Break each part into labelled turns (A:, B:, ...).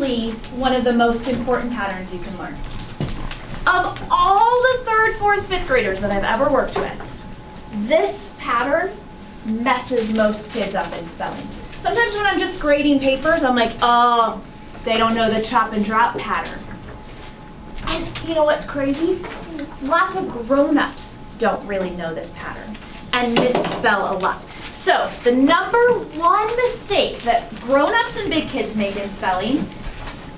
A: probably one of the most important patterns you can learn. Of all the 3rd, 4th, 5th graders that I've ever worked with, this pattern messes most kids up in spelling. Sometimes when I'm just grading papers, I'm like, oh, they don't know the chop and drop pattern. And you know what's crazy? Lots of grown-ups don't really know this pattern and misspell a lot. So the number one mistake that grown-ups and big kids make in spelling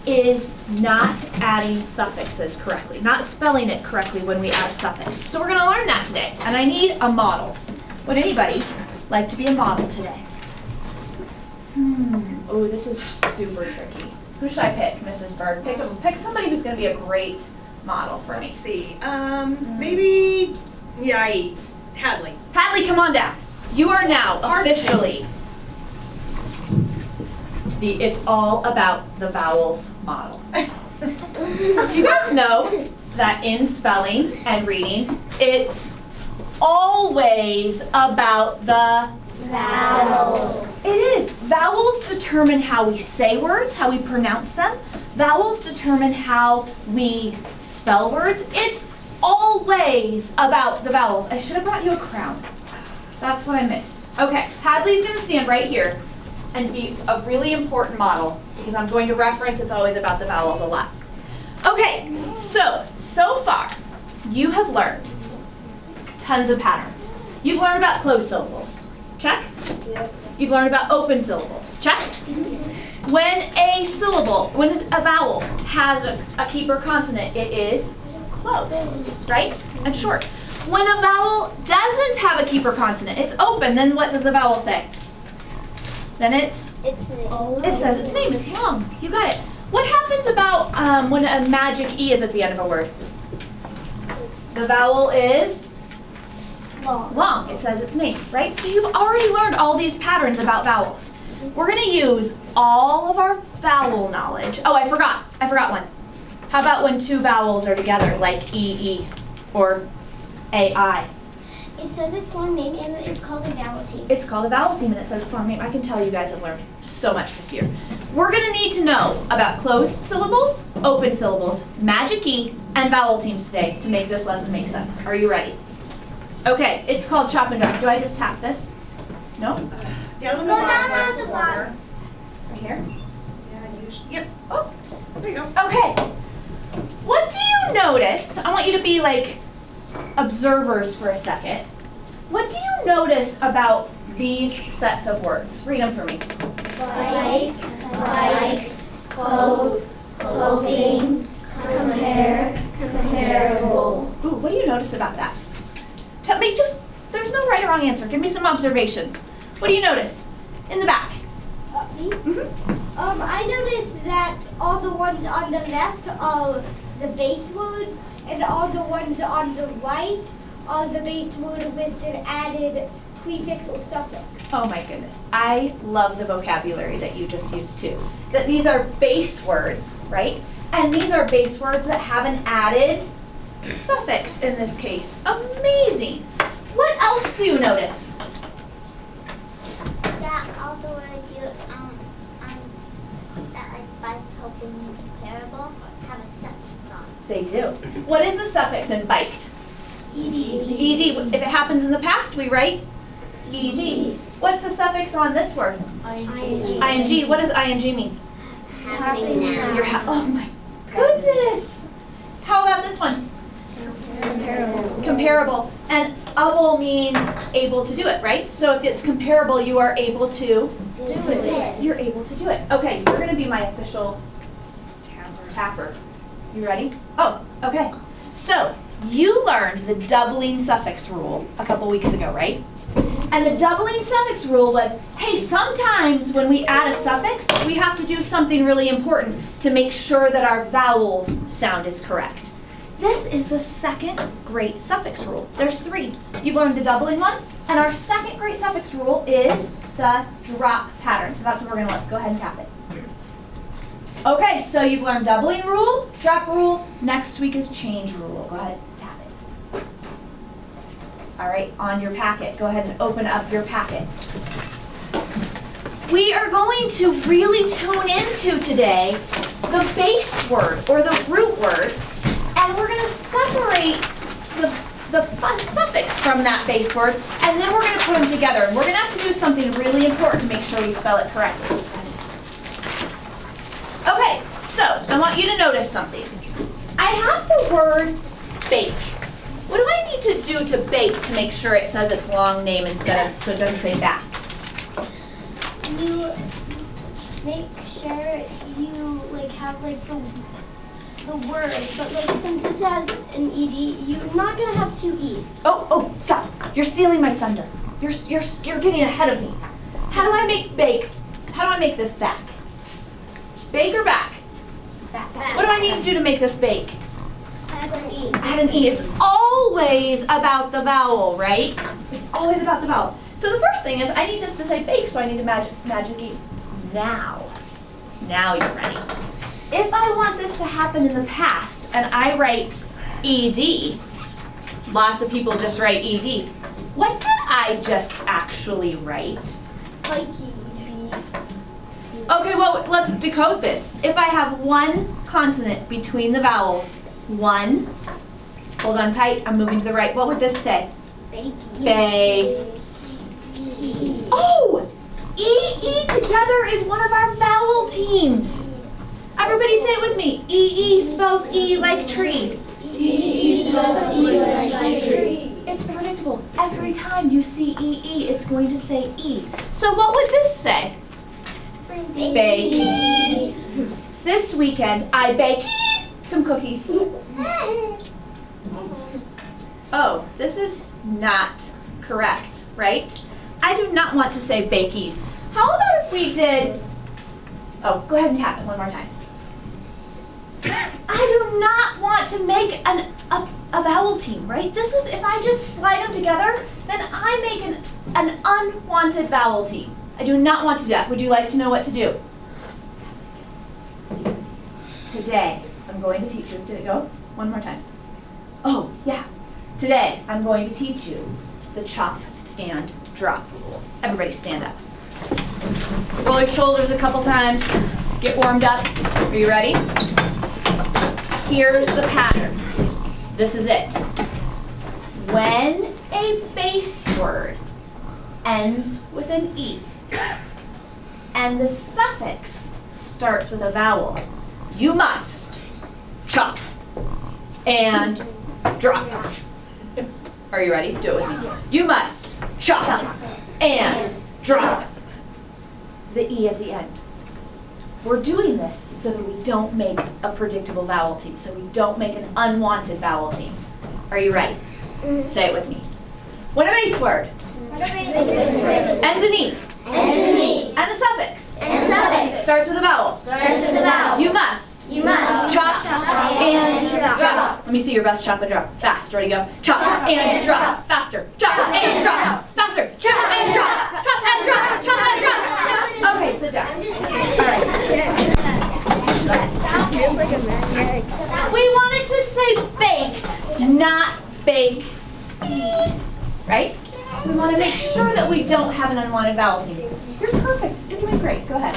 A: is not adding suffixes correctly, not spelling it correctly when we add a suffix. So we're going to learn that today, and I need a model. Would anybody like to be a model today? Oh, this is super tricky. Who should I pick, Mrs. Berg? Pick somebody who's going to be a great model for me.
B: Let's see. Maybe, Hadley.
A: Hadley, come on down. You are now officially the It's All About the Vowels model. Do you guys know that in spelling and reading, it's always about the
C: vowels?
A: It is. Vowels determine how we say words, how we pronounce them. Vowels determine how we spell words. It's always about the vowels. I should have brought you a crown. That's what I missed. Okay, Hadley's going to stand right here and be a really important model because I'm going to reference It's Always About the Vowels a lot. Okay, so far you have learned tons of patterns. You've learned about closed syllables. Check.
C: Yep.
A: You've learned about open syllables. Check. When a vowel has a keeper consonant, it is closed, right? And short. When a vowel doesn't have a keeper consonant, it's open, then what does the vowel say? Then it says its name, it's long. You got it. What happens about when a magic E is at the end of a word? The vowel is long. It says its name, right? So you've already learned all these patterns about vowels. We're going to use all of our vowel knowledge. Oh, I forgot one. How about when two vowels are together, like E-E or A-I?
C: It says its long name and it's called a vowel team.
A: It's called a vowel team and it says its long name. I can tell you guys have learned so much this year. We're going to need to know about closed syllables, open syllables, magic E, and vowel teams today to make this lesson make sense. Are you ready? Okay, it's called chop and drop. Do I just tap this? No?
B: Down on the
C: Down
B: bottom.
C: on the bottom.
A: Right here?
B: Yeah, usually. Yep.
A: Oh,
B: There you go.
A: okay. What do you notice? I want you to be like observers for a second. What do you notice about these sets of words? Read them for me.
C: Bite, code, clothing, compare, comparable.
A: Ooh, what do you notice about that? Tell me, there's no right or wrong answer. Give me some observations. What do you notice? In the back.
C: Me? I noticed that all the ones on the left are the base words, and all the ones on the right are the base word with an added prefix or suffix.
A: Oh my goodness. I love the vocabulary that you just used too. That these are base words, right? And these are base words that have an added suffix in this case. Amazing. What else do you notice?
C: That all the words that like bite, coping, and comparable have a suffix on.
A: They do. What is the suffix in biked?
C: ED.
A: If it happens in the past, we write ED. What's the suffix on this word?
C: ING.
A: ING. What does ING mean?
C: Happening now.
A: Oh my goodness. How about this one?
C: Comparable.
A: Comparable. And able means able to do it, right? So if it's comparable, you are able to
C: Do it.
A: You're able to do it. Okay, you're going to be my official tapper. You ready? Oh, okay. So you learned the doubling suffix rule a couple weeks ago, right? And the doubling suffix rule was, hey, sometimes when we add a suffix, we have to do something really important to make sure that our vowel sound is correct. This is the second great suffix rule. There's three. You've learned the doubling one, and our second great suffix rule is the drop pattern. So that's what we're going to look. Go ahead and tap it. Okay, so you've learned doubling rule, drop rule. Next week is change rule. Go ahead and tap it. All right, on your packet. Go ahead and open up your packet. We are going to really tune into today the base word or the root word, and we're going to separate the suffix from that base word, and then we're going to put them together. And we're going to have to do something really important to make sure we spell it correctly. Okay, so I want you to notice something. I have the word bake. What do I need to do to bake to make sure it says its long name instead of, so it doesn't say back?
C: You make sure you like have like the word, but like since this has an ed, you're not gonna have two e's.
A: Oh, stop! You're stealing my thunder. You're getting ahead of me. How do I make bake? How do I make this back? Bake or back?
C: Back.
A: What do I need to do to make this bake?
C: Add an e.
A: Add an E. It's always about the vowel, right? It's always about the vowel. So the first thing is I need this to say bake, so I need to magic E. Now you're ready. If I want this to happen in the past and I write ED, lots of people just write ED. What did I just actually write?
C: Like
A: Okay, well, let's decode this. If I have one consonant between the vowels, one, hold on tight, I'm moving to the right. What would this say? Bake. Oh! E together is one of our vowel teams. Everybody say it with me. E spells E like tree.
C: E spells E like tree.
A: It's predictable. Every time you see E, it's going to say E. So what would this say? Bake. This weekend, I bake some cookies. Oh, this is not correct, right? I do not want to say bakey. How about if we did, oh, go ahead and tap it one more time. I do not want to make a vowel team, right? This is, if I just slide them together, then I make an unwanted vowel team. I do not want to do that. Would you like to know what to do? Today, I'm going to teach you. Did it go? One more time. Oh, yeah. Today, I'm going to teach you the chop and drop rule. Everybody stand up. Roll your shoulders a couple times. Get warmed up. Are you ready? Here's the pattern. This is it. When a base word ends with an E and the suffix starts with a vowel, you must chop and drop. Are you ready? Do it with me. You must chop and drop the E at the end. We're doing this so that we don't make a predictable vowel team, so we don't make an unwanted vowel team. Are you ready? Say it with me. When a base word ends in E, and the suffix starts with a vowel, you must chop and drop. Let me see your best chop and drop. Fast. Ready, go. Chop and drop. Faster. Chop and drop. Faster. Chop and drop. Chop and drop. Chop and drop. Okay, sit down. All right. We wanted to say baked, not bake. Right? We want to make sure that we don't have an unwanted vowel team. You're perfect. You're doing great. Go ahead.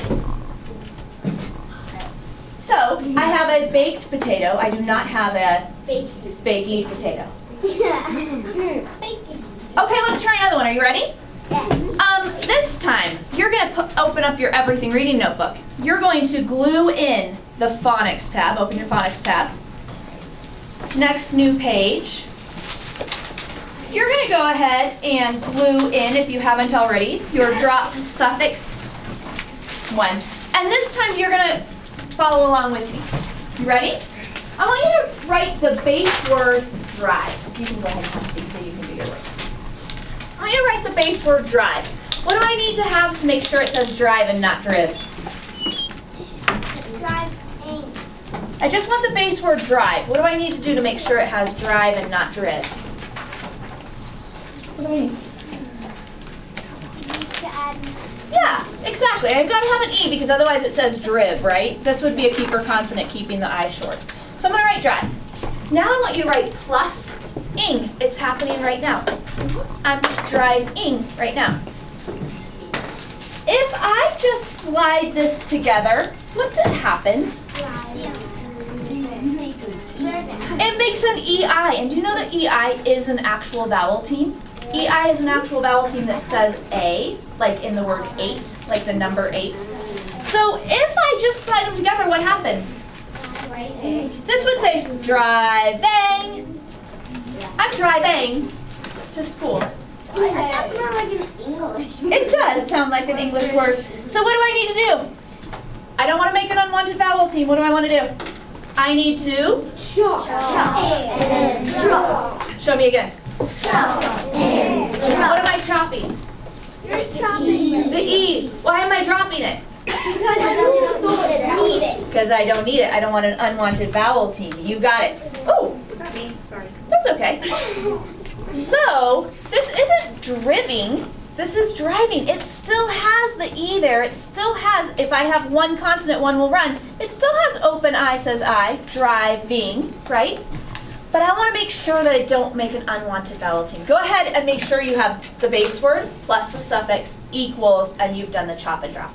A: So, I have a baked potato. I do not have a baked potato. Okay, let's try another one. Are you ready? This time, you're going to open up your Everything Reading Notebook. You're going to glue in the phonics tab. Open your phonics tab. Next new page. You're going to go ahead and glue in, if you haven't already, your drop suffix one. And this time you're going to follow along with me. You ready? I want you to write the base word drive. You can go ahead and have a seat so you can do your work. I want you to write the base word drive. What do I need to have to make sure it says drive and not driv?
C: Drive.
A: I just want the base word drive. What do I need to do to make sure it has drive and not driv? What do I need? Yeah, exactly. I've got to have an E because otherwise it says driv, right? This would be a keeper consonant keeping the I short. So I'm going to write drive. Now I want you to write plus ing. It's happening right now. I'm driving right now. If I just slide this together, what happens? It makes an EI, and do you know that EI is an actual vowel team? EI is an actual vowel team that says A, like in the word 8, like the number 8. So if I just slide them together, what happens? This would say driving. I'm driving to school.
C: That sounds more like an English word.
A: It does sound like an English word. So what do I need to do? I don't want to make an unwanted vowel team. What do I want to do? I need to show me again. What am I chopping?
C: You're chopping
A: The E. Why am I dropping it?
C: because you don't need it.
A: Because I don't need it. I don't want an unwanted vowel team. You got it. Oh,
B: Was that me? Sorry.
A: that's okay. So this isn't driving. This is driving. It still has the E there. It still has, if I have one consonant, one will run. It still has open I, says I, driving, right? But I want to make sure that I don't make an unwanted vowel team. Go ahead and make sure you have the base word plus the suffix equals, and you've done the chop and drop.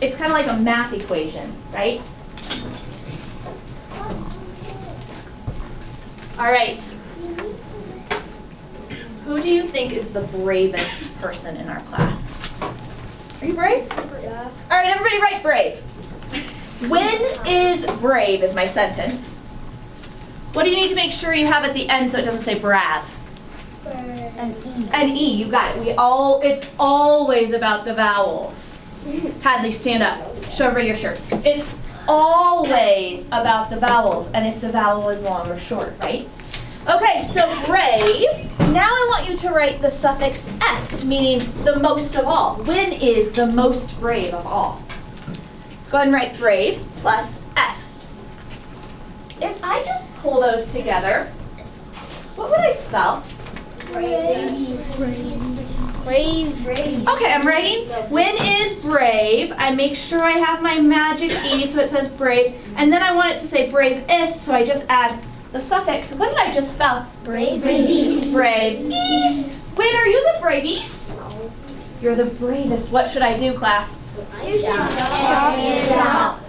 A: It's kind of like a math equation, right? All right. Who do you think is the bravest person in our class? Are you brave?
C: Yeah.
A: All right, everybody write brave. When is brave is my sentence. What do you need to make sure you have at the end so it doesn't say brav?
C: An E.
A: An E, you got it. It's always about the vowels. Hadley, stand up. Show everybody your shirt. It's always about the vowels, and if the vowel is long or short, right? Okay, so brave. Now I want you to write the suffix est, meaning the most of all. When is the most brave of all? Go ahead and write brave plus est. If I just pull those together, what would I spell?
C: Brave.
A: Okay, I'm writing when is brave. I make sure I have my magic E so it says brave. And then I want it to say bravest, so I just add the suffix. What did I just spell?
C: Bravest.
A: Bravest. When are you the bravest? You're the bravest. What should I do, class?
C: Chop.